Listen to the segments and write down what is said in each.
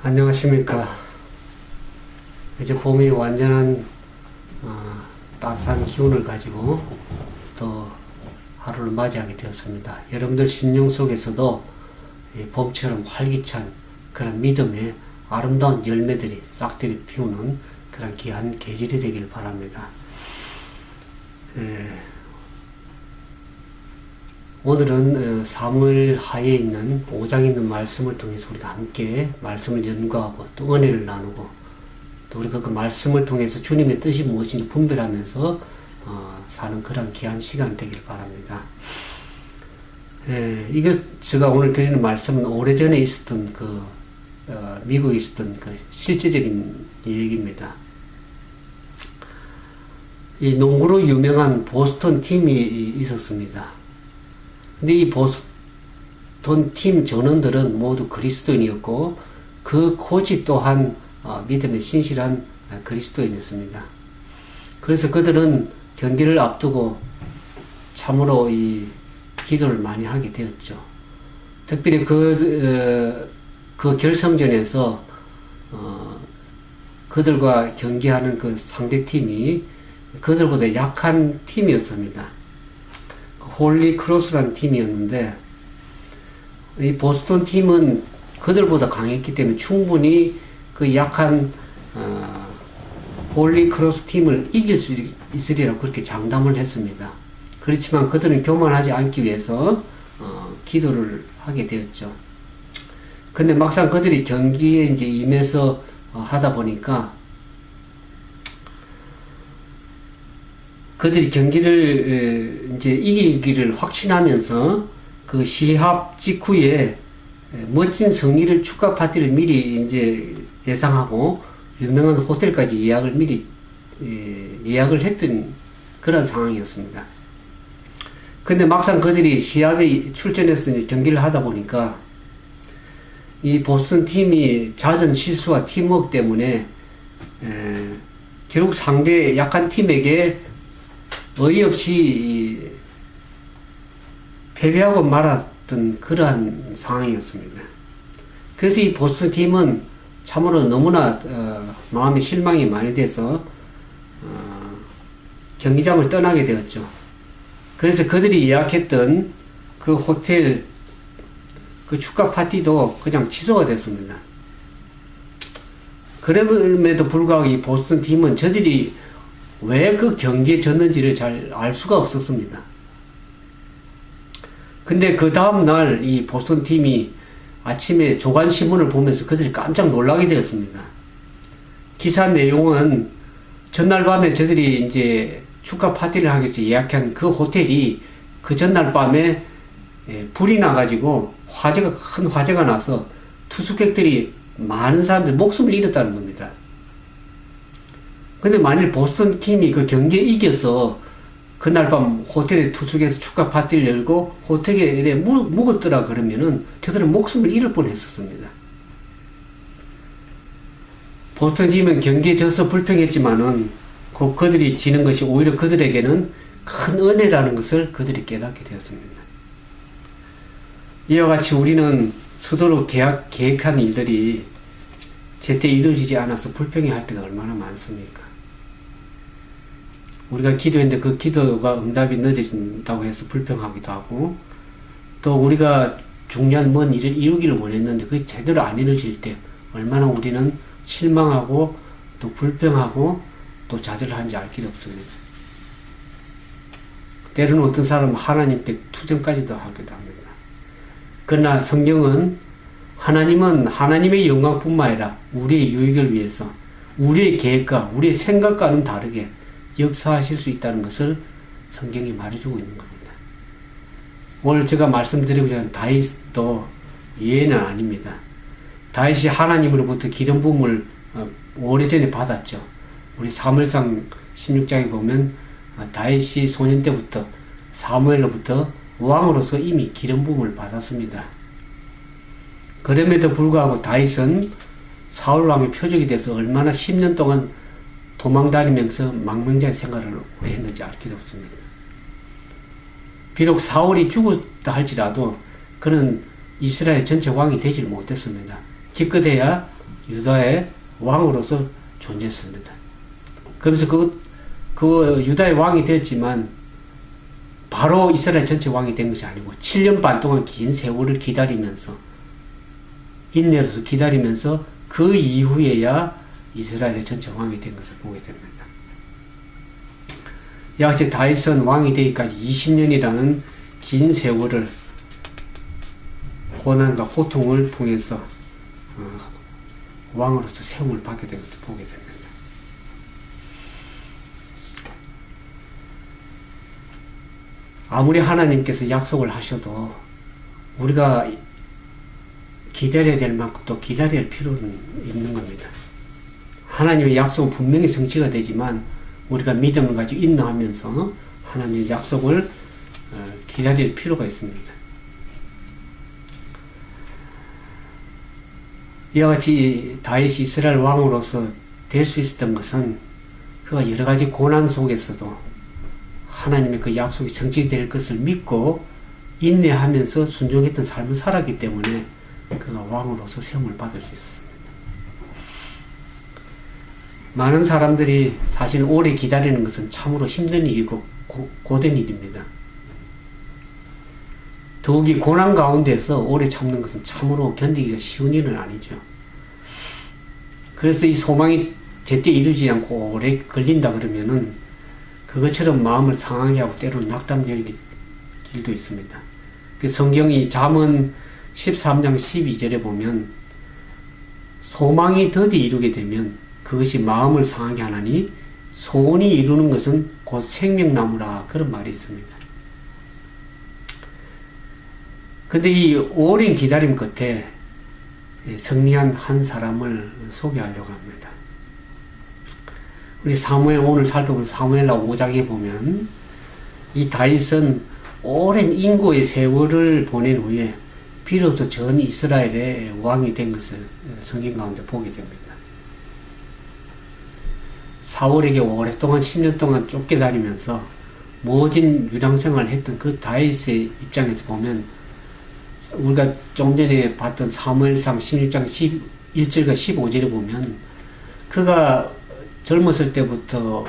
안녕하십니까. 이제 봄이 완전한 따뜻한 기운을 가지고 또 하루를 맞이하게 되었습니다. 여러분들 심령 속에서도 봄처럼 활기찬 그런 믿음의 아름다운 열매들이 싹들이 피우는 그런 귀한 계절이 되길 바랍니다. 오늘은 사무엘 하에 있는 5장에 있는 말씀을 통해서 우리가 함께 말씀을 연구하고 또 은혜를 나누고 또 우리가 그 말씀을 통해서 주님의 뜻이 무엇인지 분별하면서 사는 그런 귀한 시간이 되길 바랍니다. 이거 제가 오늘 드리는 말씀은 오래전에 있었던 미국에 있었던 그 실제적인 얘기입니다. 이 농구로 유명한 보스턴 팀이 있었습니다. 근데 이 보스턴 팀 전원들은 모두 그리스도인이었고 그 코치 또한 믿음에 신실한 그리스도인이었습니다. 그래서 그들은 경기를 앞두고 참으로 이 기도를 많이 하게 되었죠. 특별히 그 결승전에서 그들과 경기하는 그 상대팀이 그들보다 약한 팀이었습니다. 홀리 크로스라는 팀이었는데 이 보스턴 팀은 그들보다 강했기 때문에 충분히 그 약한 홀리 크로스 팀을 이길 수 있으리라고 그렇게 장담을 했습니다. 그렇지만 그들은 교만하지 않기 위해서 기도를 하게 되었죠. 근데 막상 그들이 경기에 이제 임해서 하다 보니까 그들이 경기를 이제 이기기를 확신하면서 그 시합 직후에 멋진 승리를 축하 파티를 미리 이제 예상하고 유명한 호텔까지 예약을 미리 예약을 했던 그런 상황이었습니다. 근데 막상 그들이 시합에 출전해서 경기를 하다 보니까 이 보스턴 팀이 잦은 실수와 팀워크 때문에 결국 상대 약한 팀에게 어이없이 패배하고 말았던 그러한 상황이었습니다. 그래서 이 보스턴 팀은 참으로 너무나 마음에 실망이 많이 돼서 경기장을 떠나게 되었죠. 그래서 그들이 예약했던 그 호텔 그 축하 파티도 그냥 취소가 됐습니다. 그럼에도 불구하고 이 보스턴 팀은 저들이 왜 그 경기에 졌는지를 잘 알 수가 없었습니다. 근데 그 다음날 이 보스턴 팀이 아침에 조간신문을 보면서 그들이 깜짝 놀라게 되었습니다. 기사 내용은 전날 밤에 저들이 이제 축하 파티를 하기 위해서 예약한 그 호텔이 그 전날 밤에 불이 나가지고 큰 화재가 나서 투숙객들이 많은 사람들 목숨을 잃었다는 겁니다. 근데 만일 보스턴 팀이 그 경기에 이겨서 그날 밤 호텔에 투숙해서 축하 파티를 열고 호텔에 묵었더라 그러면은 저들은 목숨을 잃을 뻔 했었습니다. 보스턴 팀은 경기에 져서 불평했지만은 그들이 지는 것이 오히려 그들에게는 큰 은혜라는 것을 그들이 깨닫게 되었습니다. 이와 같이 우리는 스스로 계획한 일들이 제때 이루어지지 않아서 불평해할 때가 얼마나 많습니까? 우리가 기도했는데 그 기도가 응답이 늦어진다고 해서 불평하기도 하고 또 우리가 중요한 먼 일을 이루기를 원했는데 그게 제대로 안 이루어질 때 얼마나 우리는 실망하고 또 불평하고 또 좌절하는지 알 길이 없습니다. 때로는 어떤 사람은 하나님께 투정까지도 하기도 합니다. 그러나 성경은 하나님은 하나님의 영광뿐만 아니라 우리의 유익을 위해서 우리의 계획과 우리의 생각과는 다르게 역사하실 수 있다는 것을 성경이 말해주고 있는 겁니다. 오늘 제가 말씀드리고자 하는 다윗도 예는 아닙니다. 다윗이 하나님으로부터 기름 부음을 오래전에 받았죠. 우리 사무엘상 16장에 보면 다윗이 소년 때부터 사무엘로부터 왕으로서 이미 기름 부음을 받았습니다. 그럼에도 불구하고 다윗은 사울 왕의 표적이 돼서 얼마나 10년 동안 도망다니면서 망명자의 생활을 오래 했는지 알 길이 없습니다. 비록 사울이 죽었다 할지라도 그는 이스라엘 전체 왕이 되질 못했습니다. 기껏해야 유다의 왕으로서 존재했습니다. 그러면서 그 유다의 왕이 되었지만 바로 이스라엘 전체 왕이 된 것이 아니고 7년 반 동안 긴 세월을 기다리면서 인내로서 기다리면서 그 이후에야 이스라엘의 전체 왕이 된 것을 보게 됩니다. 야같이 다윗은 왕이 되기까지 20년이라는 긴 세월을 고난과 고통을 통해서 왕으로서 세움을 받게 된 것을 보게 됩니다. 아무리 하나님께서 약속을 하셔도 우리가 기다려야 될 만큼 또 기다려야 할 필요는 있는 겁니다. 하나님의 약속은 분명히 성취가 되지만 우리가 믿음을 가지고 인내하면서 하나님의 약속을 기다릴 필요가 있습니다. 이와 같이 다윗이 이스라엘 왕으로서 될 수 있었던 것은 그가 여러 가지 고난 속에서도 하나님의 그 약속이 성취될 것을 믿고 인내하면서 순종했던 삶을 살았기 때문에 그가 왕으로서 세움을 받을 수 있었습니다. 많은 사람들이 사실 오래 기다리는 것은 참으로 힘든 일이고 고된 일입니다. 더욱이 고난 가운데서 오래 참는 것은 참으로 견디기가 쉬운 일은 아니죠. 그래서 이 소망이 제때 이루지 않고 오래 걸린다 그러면은 그것처럼 마음을 상하게 하고 때로는 낙담될 길도 있습니다. 그 성경이 잠언 13장 12절에 보면 소망이 더디 이루게 되면 그것이 마음을 상하게 하나니 소원이 이루는 것은 곧 생명나무라 그런 말이 있습니다. 근데 이 오랜 기다림 끝에 승리한 한 사람을 소개하려고 합니다. 우리 사무엘 오늘 살펴본 사무엘하 5장에 보면 이 다윗은 오랜 인고의 세월을 보낸 후에 비로소 전 이스라엘의 왕이 된 것을 성경 가운데 보게 됩니다. 사울에게 오랫동안 10년 동안 쫓겨다니면서 모진 유랑생활을 했던 그 다윗의 입장에서 보면 우리가 좀 전에 봤던 사무엘상 16장 11절과 15절에 보면 그가 젊었을 때부터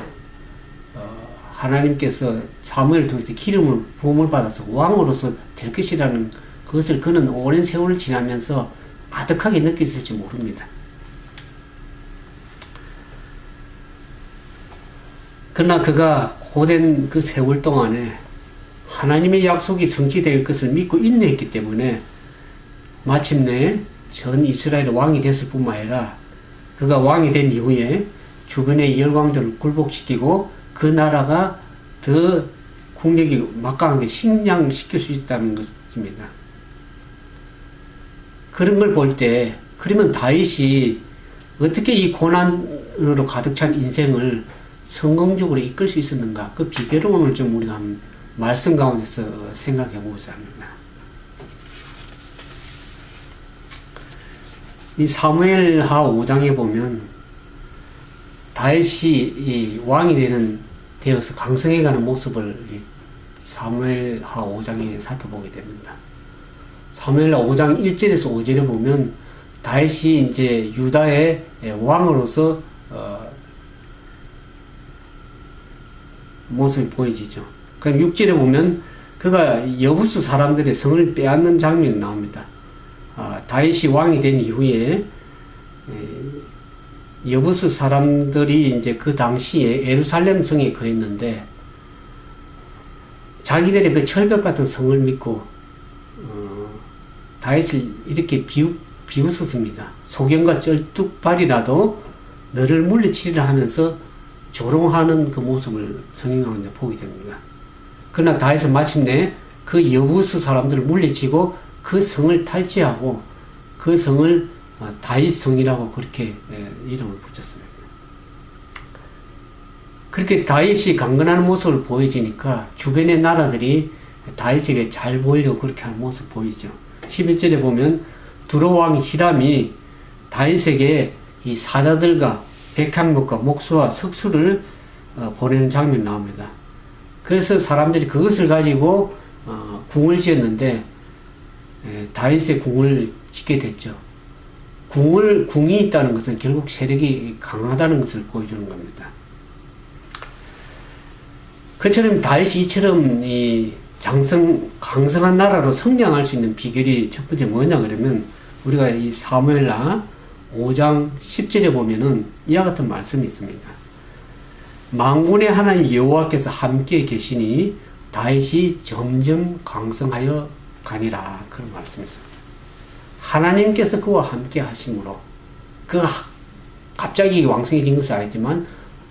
하나님께서 사무엘을 통해서 기름을 부음을 받아서 왕으로서 될 것이라는 그것을 그는 오랜 세월을 지나면서 아득하게 느꼈을지 모릅니다. 그러나 그가 고된 그 세월 동안에 하나님의 약속이 성취될 것을 믿고 인내했기 때문에 마침내 전 이스라엘 왕이 됐을 뿐만 아니라 그가 왕이 된 이후에 주변의 열왕들을 굴복시키고 그 나라가 더 국력이 막강하게 신장시킬 수 있다는 것입니다. 그런 걸 볼 때 그러면 다윗이 어떻게 이 고난으로 가득 찬 인생을 성공적으로 이끌 수 있었는가 그 비결을 오늘 좀 우리가 말씀 가운데서 생각해 보고자 합니다. 이 사무엘하 5장에 보면 다윗이 이 왕이 되어서 강성해가는 모습을 사무엘하 5장에 살펴보게 됩니다. 사무엘하 5장 1절에서 5절에 보면 다윗이 이제 유다의 왕으로서 모습이 보여지죠. 그럼 6절에 보면 그가 여부수 사람들의 성을 빼앗는 장면이 나옵니다. 다윗이 왕이 된 이후에 여부수 사람들이 이제 그 당시에 예루살렘 성에 거했는데 자기들의 그 철벽 같은 성을 믿고 다윗을 이렇게 비웃었습니다. 소경과 쩔뚝발이라도 너를 물리치리라 하면서 조롱하는 그 모습을 성경 가운데 보게 됩니다. 그러나 다윗은 마침내 그 여부수 사람들을 물리치고 그 성을 탈취하고 그 성을 다윗성이라고 그렇게 이름을 붙였습니다. 그렇게 다윗이 강건한 모습을 보여지니까 주변의 나라들이 다윗에게 잘 보이려고 그렇게 하는 모습 보이죠. 11절에 보면 두로왕 히람이 다윗에게 이 사자들과 백향목과 목수와 석수를 보내는 장면이 나옵니다. 그래서 사람들이 그것을 가지고 궁을 지었는데 다윗의 궁을 짓게 됐죠. 궁이 있다는 것은 결국 세력이 강하다는 것을 보여주는 겁니다. 그처럼 다윗이 이처럼 강성한 나라로 성장할 수 있는 비결이 첫 번째 뭐냐 그러면 우리가 이 사무엘하 5장 10절에 보면은 이와 같은 말씀이 있습니다. 만군의 하나님 여호와께서 함께 계시니 다윗이 점점 강성하여 가니라. 그런 말씀이 있습니다. 하나님께서 그와 함께 하심으로 그가 갑자기 왕성해진 것은 아니지만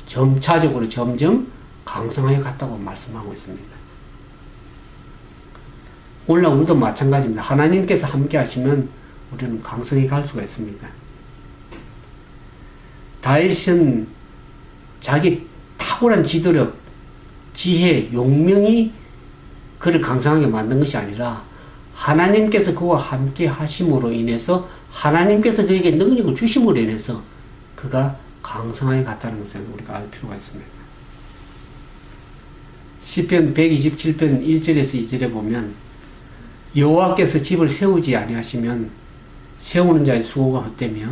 점차적으로 점점 강성하여 갔다고 말씀하고 있습니다. 오늘 우리도 마찬가지입니다. 하나님께서 함께 하시면 우리는 강성히 갈 수가 있습니다. 다윗은 자기 탁월한 지도력, 지혜, 용명이 그를 강성하게 만든 것이 아니라 하나님께서 그와 함께 하심으로 인해서 하나님께서 그에게 능력을 주심으로 인해서 그가 강성하게 갔다는 것을 우리가 알 필요가 있습니다. 시편 127편 1절에서 2절에 보면 여호와께서 집을 세우지 아니하시면 세우는 자의 수고가 헛되며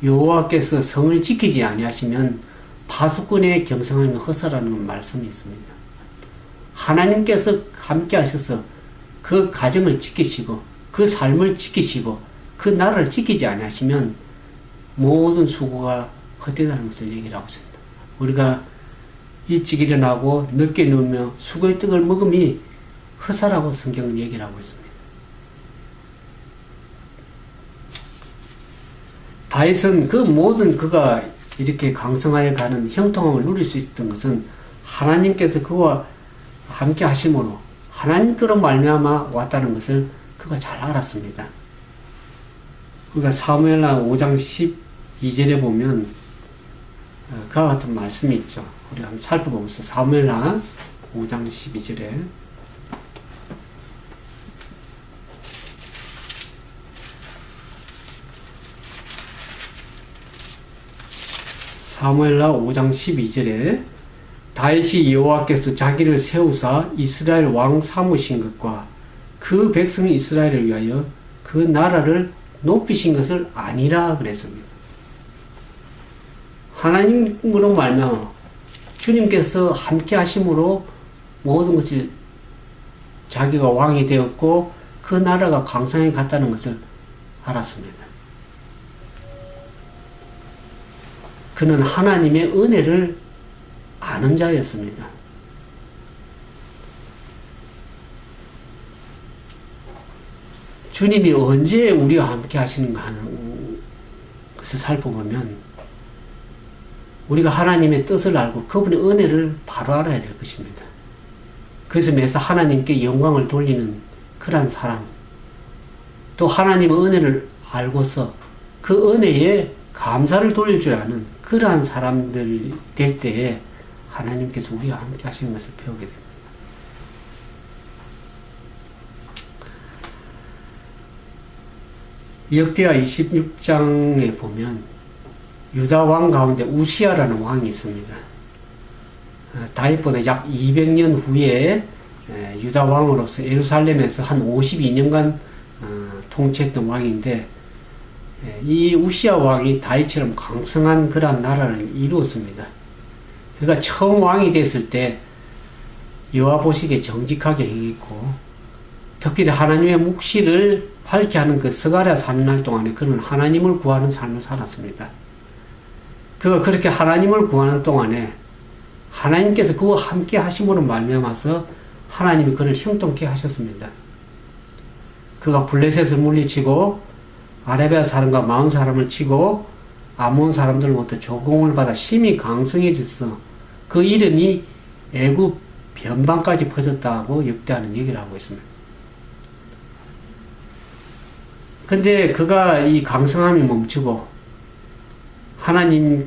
여호와께서 성을 지키지 아니하시면 파수꾼의 경성함이 헛사라는 말씀이 있습니다. 하나님께서 함께 하셔서 그 가정을 지키시고 그 삶을 지키시고 그 나라를 지키지 아니하시면 모든 수고가 헛되다는 것을 얘기를 하고 있습니다. 우리가 일찍 일어나고 늦게 누우며 수고의 떡을 먹음이 헛사라고 성경은 얘기를 하고 있습니다. 다윗은 그 모든 그가 이렇게 강성하여 가는 형통함을 누릴 수 있었던 것은 하나님께서 그와 함께 하심으로 하나님께로 말미암아 왔다는 것을 그가 잘 알았습니다. 그가 사무엘하 5장 12절에 보면 그와 같은 말씀이 있죠. 우리 한번 살펴보면서 사무엘하 5장 12절에 사무엘하 5장 12절에 다윗이 여호와께서 자기를 세우사 이스라엘 왕 삼으신 것과 그 백성 이스라엘을 위하여 그 나라를 높이신 것을 아니라 그랬습니다. 하나님으로 말미암아 주님께서 함께 하심으로 모든 것을 자기가 왕이 되었고 그 나라가 강성해 갔다는 것을 알았습니다. 그는 하나님의 은혜를 아는 자였습니다. 주님이 언제 우리와 함께 하시는가 하는 것을 살펴보면 우리가 하나님의 뜻을 알고 그분의 은혜를 바로 알아야 될 것입니다. 그래서 매사 하나님께 영광을 돌리는 그러한 사람, 또 하나님의 은혜를 알고서 그 은혜에 감사를 돌릴 줄 아는 그러한 사람들 될 때에 하나님께서 우리와 함께 하시는 것을 배우게 됩니다. 역대하 26장에 보면 유다 왕 가운데 우시아라는 왕이 있습니다. 다윗보다 약 200년 후에 유다 왕으로서 예루살렘에서 한 52년간 통치했던 왕인데 이 우시아 왕이 다윗처럼 강성한 그러한 나라를 이루었습니다. 그러니까 처음 왕이 됐을 때 여호와 보시기에 정직하게 행했고 특별히 하나님의 묵시를 밝게 하는 그 스가랴 3날 동안에 그는 하나님을 구하는 삶을 살았습니다. 그가 그렇게 하나님을 구하는 동안에 하나님께서 그와 함께 하심으로 말미암아서 하나님이 그를 형통케 하셨습니다. 그가 블레셋을 물리치고 아라비아 사람과 마온 사람을 치고 아몬 사람들로부터 조공을 받아 심히 강성해졌어. 그 이름이 애굽 변방까지 퍼졌다고 역대하는 얘기를 하고 있습니다. 근데 그가 이 강성함이 멈추고 하나님이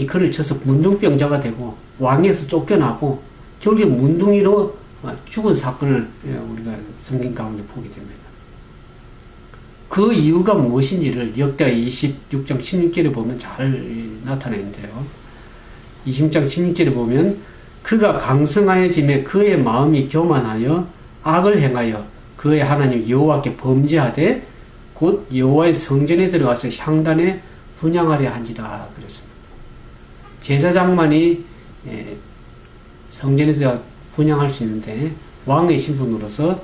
그를 쳐서 문둥병자가 되고 왕에서 쫓겨나고 결국에 문둥이로 죽은 사건을 우리가 성경 가운데 보게 됩니다. 그 이유가 무엇인지를 역대하 26장 16절에 보면 잘 나타내는데요. 26장 16절에 보면 그가 강성하여짐에 그의 마음이 교만하여 악을 행하여 그의 하나님 여호와께 범죄하되 곧 여호와의 성전에 들어가서 향단에 분향하려 한지라 그랬습니다. 제사장만이 성전에 들어가 분향할 수 있는데 왕의 신분으로서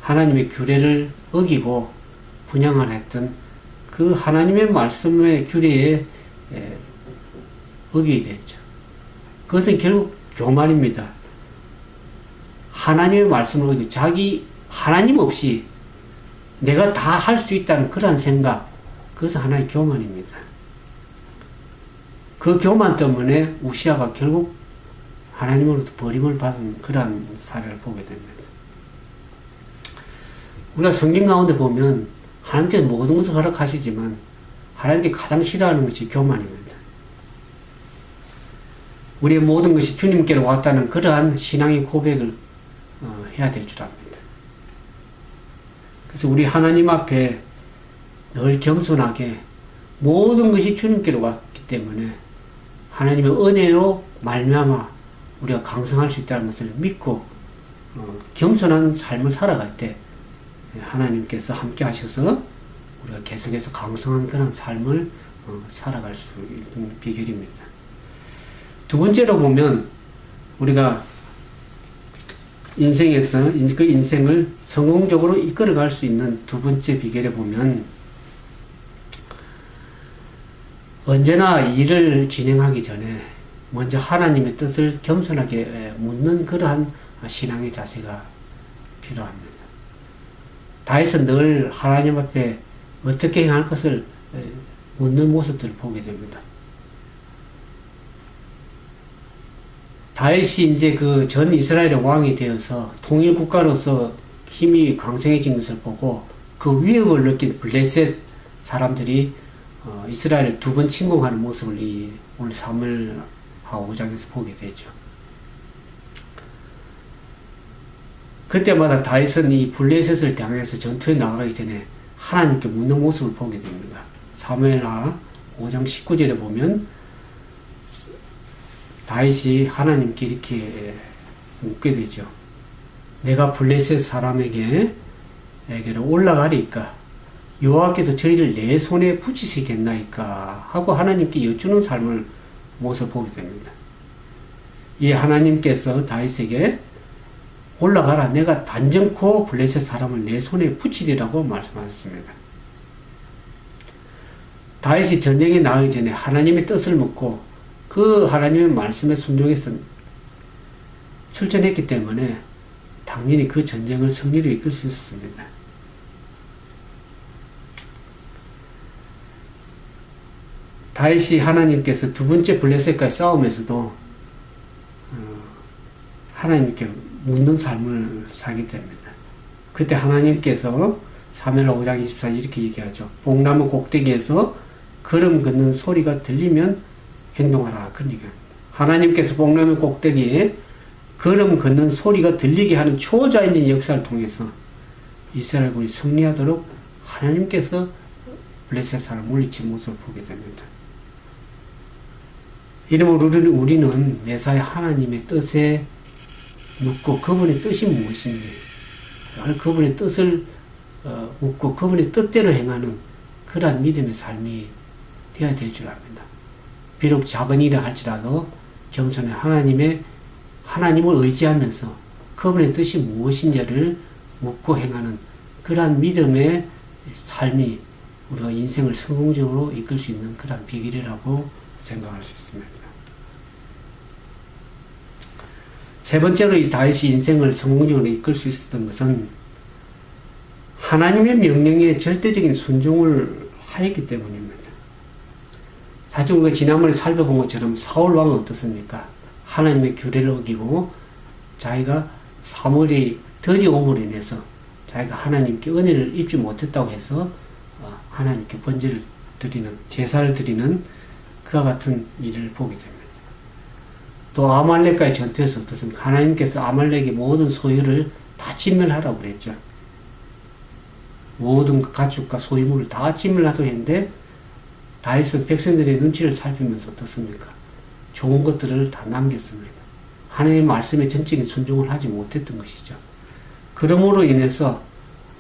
하나님의 규례를 어기고 분향을 했던 그 하나님의 말씀의 규례에 어기게 됐죠. 그것은 결국 교만입니다. 하나님의 말씀을 어기고 자기 하나님 없이 내가 다 할 수 있다는 그러한 생각, 그것은 하나의 교만입니다. 그 교만 때문에 우시아가 결국 하나님으로부터 버림을 받은 그러한 사례를 보게 됩니다. 우리가 성경 가운데 보면 하나님께서 모든 것을 허락하시지만 하나님께 가장 싫어하는 것이 교만입니다. 우리의 모든 것이 주님께로 왔다는 그러한 신앙의 고백을 해야 될 줄 압니다. 그래서 우리 하나님 앞에 늘 겸손하게 모든 것이 주님께로 왔기 때문에 하나님의 은혜로 말미암아 우리가 강성할 수 있다는 것을 믿고 겸손한 삶을 살아갈 때 하나님께서 함께 하셔서 우리가 계속해서 강성한 그런 삶을 살아갈 수 있는 비결입니다. 두 번째로 보면 우리가 인생에서 그 인생을 성공적으로 이끌어갈 수 있는 두 번째 비결에 보면 언제나 일을 진행하기 전에 먼저 하나님의 뜻을 겸손하게 묻는 그러한 신앙의 자세가 필요합니다. 다윗은 늘 하나님 앞에 어떻게 행할 것을 묻는 모습들을 보게 됩니다. 다윗이 이제 그 전 이스라엘의 왕이 되어서 통일 국가로서 힘이 강성해진 것을 보고 그 위협을 느낀 블레셋 사람들이 이스라엘을 두 번 침공하는 모습을 이 오늘 사무엘하 5장에서 보게 되죠. 그때마다 다윗은 이 블레셋을 향해서 전투에 나가기 전에 하나님께 묻는 모습을 보게 됩니다. 사무엘하 5장 19절에 보면 다윗이 하나님께 이렇게 묻게 되죠. 내가 블레셋 사람에게로 올라가리까? 여호와께서 저희를 내 손에 붙이시겠나이까? 하고 하나님께 여쭈는 삶을 모습 보게 됩니다. 이 하나님께서 다윗에게 올라가라. 내가 단정코 블레셋 사람을 내 손에 붙이리라고 말씀하셨습니다. 다윗이 전쟁에 나가기 전에 하나님의 뜻을 묻고 그 하나님의 말씀에 순종해서 출전했기 때문에 당연히 그 전쟁을 승리로 이끌 수 있었습니다. 다윗이 하나님께서 두 번째 블레셋과의 싸움에서도 하나님께 묻는 삶을 살게 됩니다. 그때 하나님께서 사무엘하 5장 24절 이렇게 얘기하죠. 복나무 꼭대기에서 걸음 걷는 소리가 들리면 행동하라. 그러니까 하나님께서 복나무 꼭대기에 걸음 걷는 소리가 들리게 하는 초자연적인 역사를 통해서 이스라엘군이 승리하도록 하나님께서 블레셋 사람을 물리친 모습을 보게 됩니다. 이러므로 우리는 매사에 하나님의 뜻에 묻고 그분의 뜻이 무엇인지 그분의 뜻을 묻고 그분의 뜻대로 행하는 그러한 믿음의 삶이 되어야 될 줄 압니다. 비록 작은 일을 할지라도 겸손히 하나님을 의지하면서 그분의 뜻이 무엇인지를 묻고 행하는 그러한 믿음의 삶이 우리가 인생을 성공적으로 이끌 수 있는 그러한 비결이라고 생각할 수 있습니다. 세 번째로 이 다윗이 인생을 성공적으로 이끌 수 있었던 것은 하나님의 명령에 절대적인 순종을 하였기 때문입니다. 사실 우리가 지난번에 살펴본 것처럼 사울 왕은 어떻습니까? 하나님의 규례를 어기고 자기가 사무엘이 더디옴으로 인해서 자기가 하나님께 은혜를 입지 못했다고 해서 하나님께 번제를 드리는, 제사를 드리는 그와 같은 일을 보게 됩니다. 또 아말렉과의 전투에서 어떻습니까? 하나님께서 아말렉의 모든 소유를 다 진멸하라고 그랬죠. 모든 가축과 소유물을 다 진멸하도록 했는데 다윗은 백성들의 눈치를 살피면서 어떻습니까? 좋은 것들을 다 남겼습니다. 하나님의 말씀에 전적인 순종을 하지 못했던 것이죠. 그러므로 인해서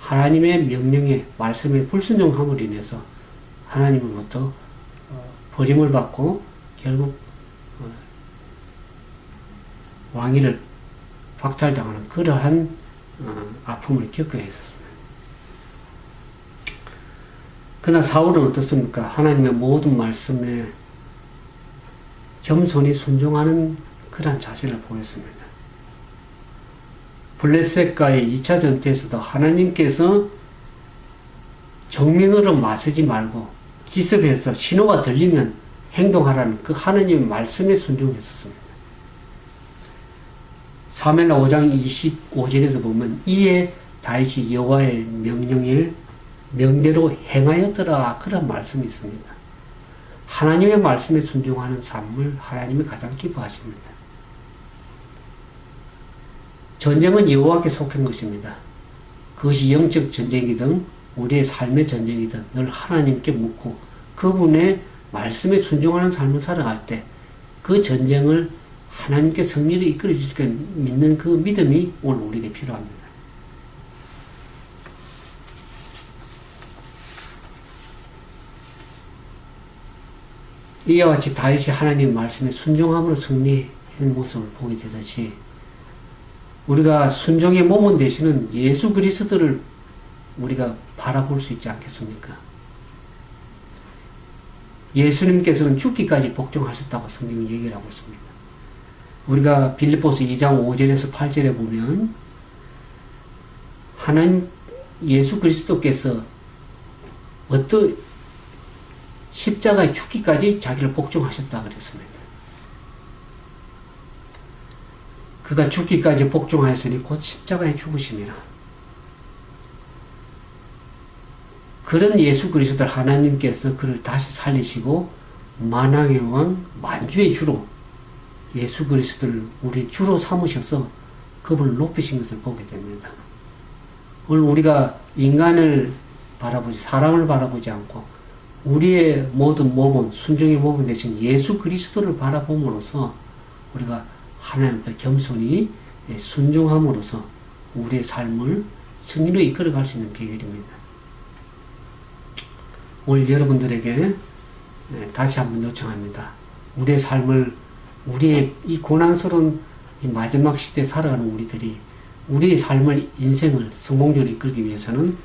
하나님의 명령에 말씀에 불순종함으로 인해서 하나님으로부터 버림을 받고 결국 왕위를 박탈당하는 그러한 아픔을 겪어야 했었습니다. 그러나 사울은 어떻습니까? 하나님의 모든 말씀에 겸손히 순종하는 그런 자세를 보였습니다. 블레셋과의 2차 전투에서도 하나님께서 정면으로 맞서지 말고 기습해서 신호가 들리면 행동하라는 그 하나님의 말씀에 순종했었습니다. 사무엘하 5장 25절에서 보면 이에 다윗이 여호와의 명대로 행하였더라 그런 말씀이 있습니다. 하나님의 말씀에 순종하는 삶을 하나님이 가장 기뻐하십니다. 전쟁은 여호와께 속한 것입니다. 그것이 영적 전쟁이든 우리의 삶의 전쟁이든 늘 하나님께 묻고 그분의 말씀에 순종하는 삶을 살아갈 때 그 전쟁을 하나님께 승리를 이끌어 주시게 믿는 그 믿음이 오늘 우리에게 필요합니다. 이와 같이 다윗이 하나님 말씀에 순종함으로 승리한 모습을 보게 되듯이 우리가 순종의 모범 되시는 예수 그리스도를 우리가 바라볼 수 있지 않겠습니까? 예수님께서는 죽기까지 복종하셨다고 성경은 얘기를 하고 있습니다. 우리가 빌립보서 2장 5절에서 8절에 보면 하나님 예수 그리스도께서 어떤 십자가에 죽기까지 자기를 복종하셨다 그랬습니다. 그가 죽기까지 복종하였으니 곧 십자가에 죽으심이라. 그런 예수 그리스도를 하나님께서 그를 다시 살리시고 만왕의 왕 만주의 주로 예수 그리스도를 우리 주로 삼으셔서 그분을 높이신 것을 보게 됩니다. 오늘 우리가 인간을 바라보지 사람을 바라보지 않고 우리의 모든 모범 순종의 모범 대신 예수 그리스도를 바라봄으로써 우리가 하나님 앞에 겸손히 순종함으로써 우리의 삶을 승리로 이끌어갈 수 있는 비결입니다. 오늘 여러분들에게 다시 한번 요청합니다. 우리의 삶을 우리의 이 고난스러운 이 마지막 시대에 살아가는 우리들이 우리의 삶을 인생을 성공적으로 이끌기 위해서는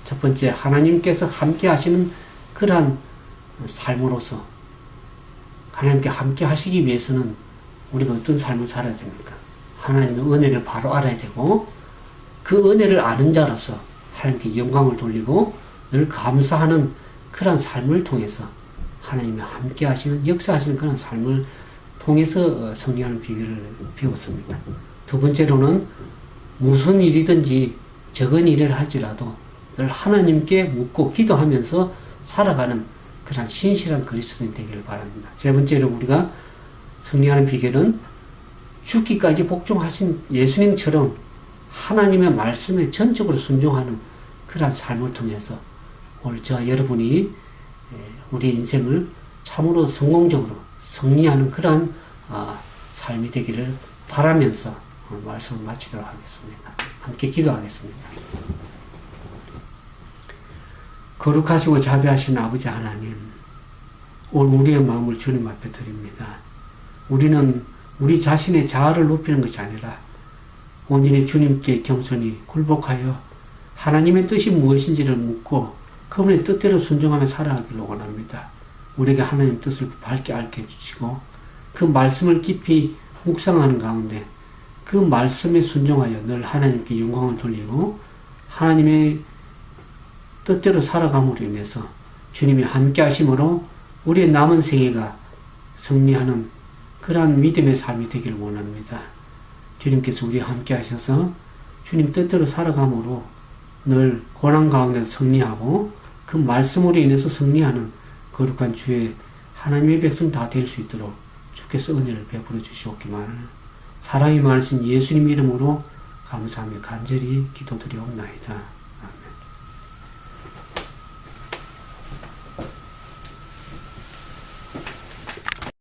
첫 번째 하나님께서 함께 하시는 그러한 삶으로서 하나님께 함께 하시기 위해서는 우리가 어떤 삶을 살아야 됩니까? 하나님의 은혜를 바로 알아야 되고 그 은혜를 아는 자로서 하나님께 영광을 돌리고 늘 감사하는 그런 삶을 통해서 하나님이 함께 하시는 역사하시는 그런 삶을 통해서 승리하는 비결을 배웠습니다. 두 번째로는 무슨 일이든지 적은 일을 할지라도 늘 하나님께 묻고 기도하면서 살아가는 그런 신실한 그리스도인 되기를 바랍니다. 세 번째로 우리가 승리하는 비결은 죽기까지 복종하신 예수님처럼 하나님의 말씀에 전적으로 순종하는 그런 삶을 통해서 오늘 저와 여러분이 우리 인생을 참으로 성공적으로 승리하는 그러한 삶이 되기를 바라면서 오늘 말씀을 마치도록 하겠습니다. 함께 기도하겠습니다. 거룩하시고 자비하신 아버지 하나님, 오늘 우리의 마음을 주님 앞에 드립니다. 우리는 우리 자신의 자아를 높이는 것이 아니라 온전히 주님께 겸손히 굴복하여 하나님의 뜻이 무엇인지를 묻고 그분의 뜻대로 순종하며 살아가기를 원합니다. 우리에게 하나님의 뜻을 밝게 알게 해주시고 그 말씀을 깊이 묵상하는 가운데 그 말씀에 순종하여 늘 하나님께 영광을 돌리고 하나님의 뜻대로 살아감으로 인해서 주님이 함께 하심으로 우리의 남은 생애가 승리하는 그러한 믿음의 삶이 되기를 원합니다. 주님께서 우리와 함께 하셔서 주님 뜻대로 살아감으로 늘 고난 가운데 승리하고 그 말씀으로 인해서 승리하는 거룩한 주의 하나님의 백성 다 될 수 있도록 주께서 은혜를 베풀어 주시옵기만을 사랑이 많으신 예수님 이름으로 감사하며 간절히 기도드리옵나이다.